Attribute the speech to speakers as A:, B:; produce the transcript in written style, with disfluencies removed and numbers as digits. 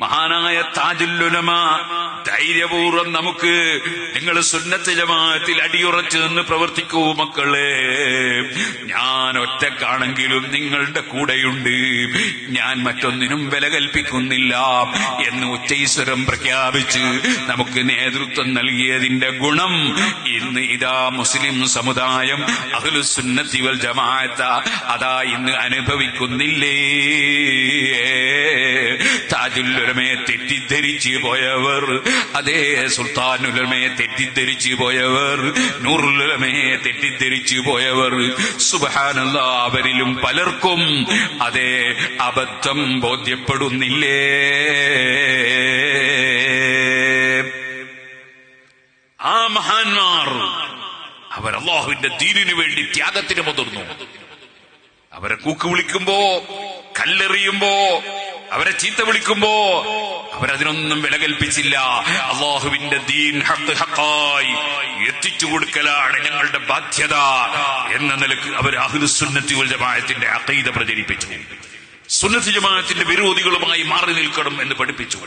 A: മഹാനായ താജുൽ ഉലമ ധൈര്യപൂർവ്വം നമുക്ക് നിങ്ങൾ സുന്നത്ത് ജമാഅത്തിൽ അടിയുറച്ചു നിന്ന് പ്രവർത്തിക്കൂ മക്കളെ, ഞാൻ ഒറ്റക്കാണെങ്കിലും നിങ്ങളുടെ കൂടെയുണ്ട്, ഞാൻ മറ്റൊന്നിനും വില കൽപ്പിക്കുന്നില്ല എന്ന് ഉച്ചൈസ്വരം പ്രഖ്യാപിച്ച് നമുക്ക് നേതൃത്വം നൽകിയതിന്റെ ഗുണം ഇന്ന് ഇതാ മുസ്ലിം സമുദായം അഹ്ലുസുന്നത്തി വൽ ജമാഅത്ത് അതാ ഇന്ന് അനുഭവിക്കുന്നില്ലേ? താജുൽ ഉലമയെ തെറ്റിദ്ധരിച്ചു പോയവർ, അതേ സുൽത്താനുൽ ഉലമയെ തെറ്റിദ്ധരിച്ചു പോയവർ, നൂറുൽ ഉലമയെ തെറ്റിദ്ധരിച്ചു പോയവർ, സുബ്ഹാനല്ലാഹ്, അവരിലും പലർക്കും അതേ അബദ്ധം ബോധ്യപ്പെടുന്നില്ലേ? ആ മഹാന്മാർ അവർ അല്ലാഹുവിന്റെ ദീനിനു വേണ്ടി ത്യാഗത്തിന് മുതിർന്നു. അവരെ കൂക്ക് വിളിക്കുമ്പോ, കല്ലെറിയുമ്പോ, അവരെ ചീത്ത വിളിക്കുമ്പോ അവരതിനൊന്നും വില കൽപ്പിച്ചില്ല. അല്ലാഹുവിന്റെ ദീൻ ഹഖായി എത്തിച്ചു കൊടുക്കലാണ് ഞങ്ങളുടെ ബാധ്യത എന്ന നിലക്ക് അവർ അഹ്ലുസുന്നത്തി വൽ ജമാഅത്തിന്റെ അഖീദ പ്രചരിപ്പിച്ചു. സുന്നത്ത് ജമാഅത്തിന്റെ വിരോധികളുമായി മാറി നിൽക്കണം എന്ന് പഠിപ്പിച്ചു.